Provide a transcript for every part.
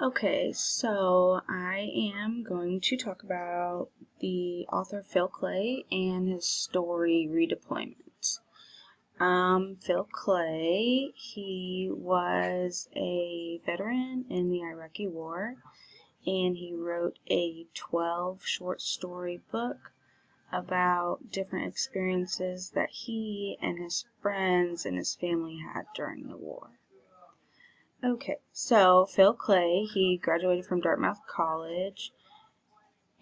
Okay, so I am going to talk about the author Phil Clay and his story Redeployment. Phil Clay, he was a veteran in the Iraqi War, and he wrote a 12 short story book about different experiences that he and his friends and his family had during the war. Okay, so Phil Clay, he graduated from Dartmouth College,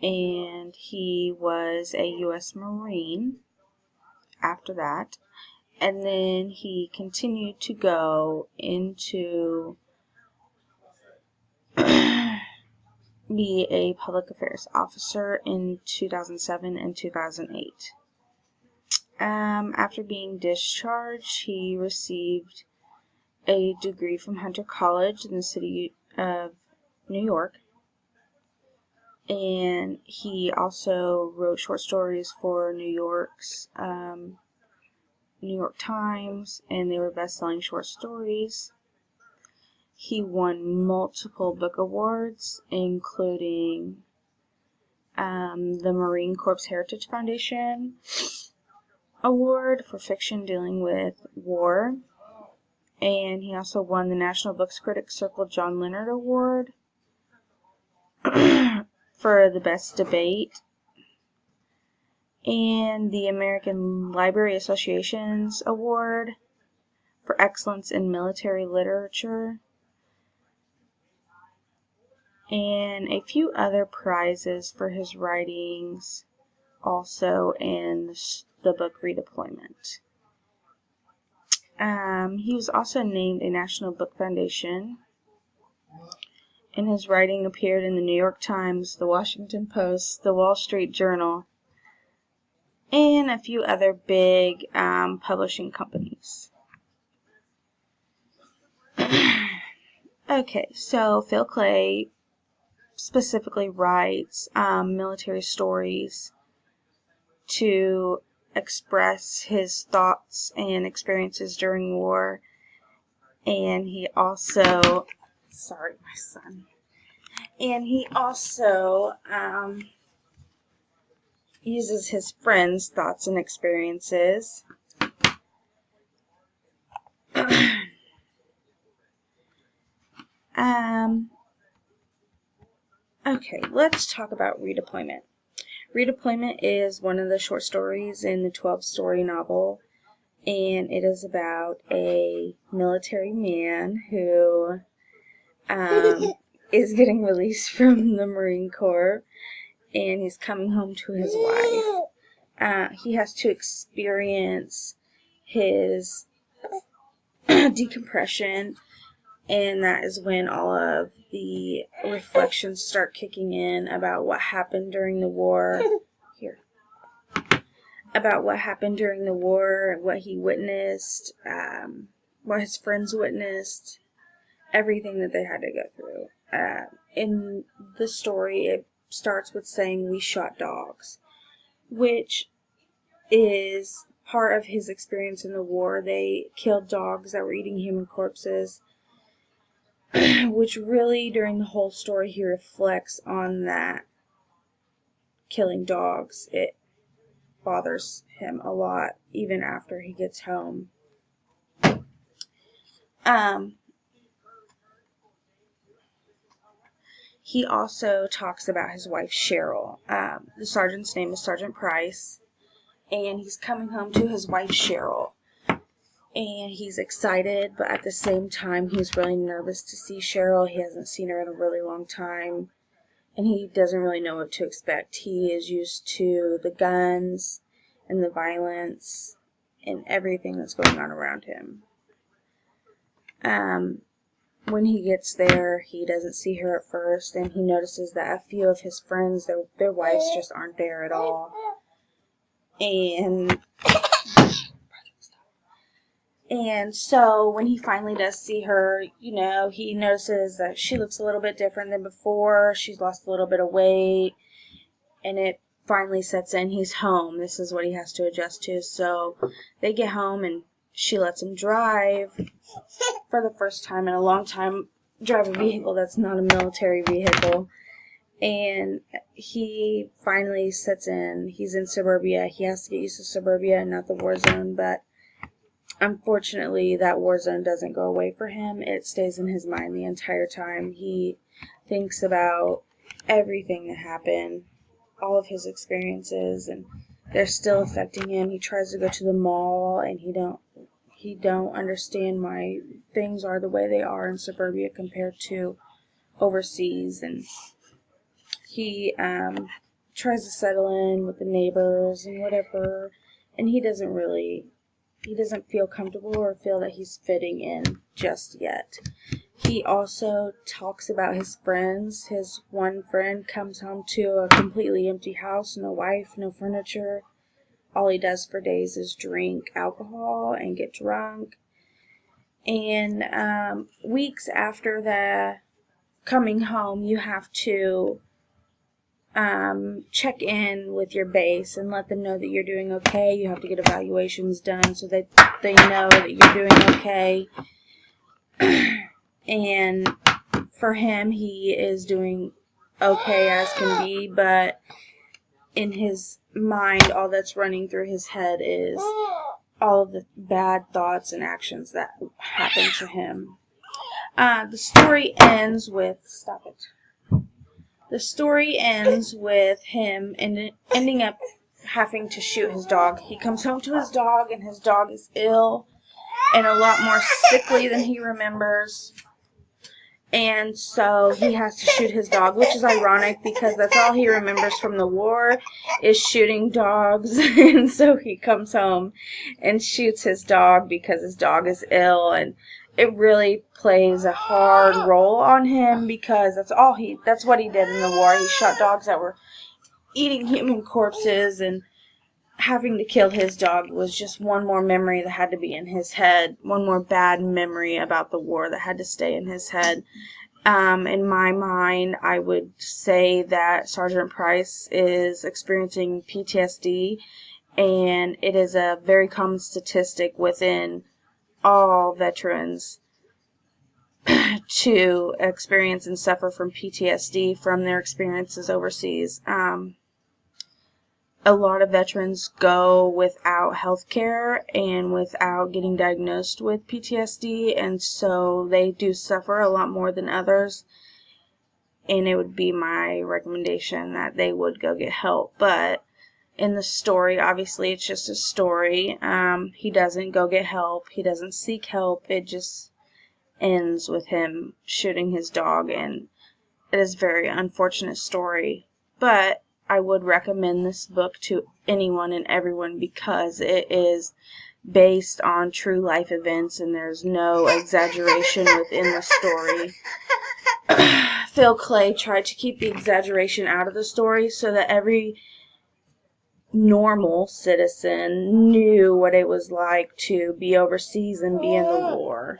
and he was a U.S. Marine after that, and then he continued to go into be a public affairs officer in 2007 and 2008. After being discharged, he received a degree from Hunter College in the city of New York, and he also wrote short stories for New York Times, and they were best-selling short stories. He won multiple book awards, including the Marine Corps Heritage Foundation Award for fiction dealing with war, and he also won the National Books Critics Circle John Leonard Award for the best debate, and the American Library Association's Award for excellence in military literature, and a few other prizes for his writings also in the book Redeployment. He was also named a National Book Foundation, and his writing appeared in the New York Times, the Washington Post, the Wall Street Journal, and a few other big publishing companies. Okay, so Phil Clay specifically writes military stories to express his thoughts and experiences during war, and he also, sorry, my son, and he also uses his friends' thoughts and experiences okay, let's talk about Redeployment. Redeployment is one of the short stories in the 12-story novel, and it is about a military man who is getting released from the Marine Corps, and he's coming home to his wife. He has to experience his decompression, and that is when all of the reflections start kicking in about what happened during the war. About what happened during the war, what he witnessed, what his friends witnessed, everything that they had to go through. In the story, it starts with saying, "We shot dogs," which is part of his experience in the war. They killed dogs that were eating human corpses, which really, during the whole story, he reflects on that. Killing dogs, it bothers him a lot, even after he gets home. He also talks about his wife, Cheryl. The sergeant's name is Sergeant Price, and he's coming home to his wife, Cheryl. And he's excited, but at the same time, he's really nervous to see Cheryl. He hasn't seen her in a really long time, and he doesn't really know what to expect. He is used to the guns and the violence and everything that's going on around him. When he gets there, he doesn't see her at first, and he notices that a few of his friends, their wives just aren't there at all. And so when he finally does see her, he notices that she looks a little bit different than before. She's lost a little bit of weight, and it finally sets in. He's home. This is what he has to adjust to. So they get home, and she lets him drive for the first time in a long time. drive a vehicle that's not a military vehicle. And he finally sets in. He's in suburbia. He has to get used to suburbia and not the war zone, but unfortunately that war zone doesn't go away for him. It stays in his mind the entire time. He thinks about everything that happened, all of his experiences, and they're still affecting him. He tries to go to the mall, and he don't understand why things are the way they are in suburbia compared to overseas. And he tries to settle in with the neighbors and whatever, and he doesn't feel comfortable or feel that he's fitting in just yet. He also talks about his friends. His one friend comes home to a completely empty house, no wife, no furniture. All he does for days is drink alcohol and get drunk. And weeks after the coming home, you have to check in with your base and let them know that you're doing okay. You have to get evaluations done so that they know that you're doing okay. And for him, he is doing okay as can be, but in his mind, all that's running through his head is all of the bad thoughts and actions that happened to him. The story ends with him ending up having to shoot his dog. He comes home to his dog, and his dog is ill and a lot more sickly than he remembers. And so he has to shoot his dog, which is ironic because that's all he remembers from the war is shooting dogs. And so he comes home and shoots his dog because his dog is ill, and it really plays a hard role on him because that's what he did in the war. He shot dogs that were eating human corpses, and having to kill his dog was just one more memory that had to be in his head, one more bad memory about the war that had to stay in his head. In my mind, I would say that Sergeant Price is experiencing PTSD, and it is a very common statistic within all veterans to experience and suffer from PTSD from their experiences overseas. A lot of veterans go without health care and without getting diagnosed with PTSD, and so they do suffer a lot more than others, and it would be my recommendation that they would go get help. But in the story, obviously it's just a story. He doesn't go get help. He doesn't seek help. It just ends with him shooting his dog, and it is a very unfortunate story. But I would recommend this book to anyone and everyone because it is based on true life events and there's no exaggeration within the story. Phil Clay tried to keep the exaggeration out of the story so that every normal citizen knew what it was like to be overseas and be in the war.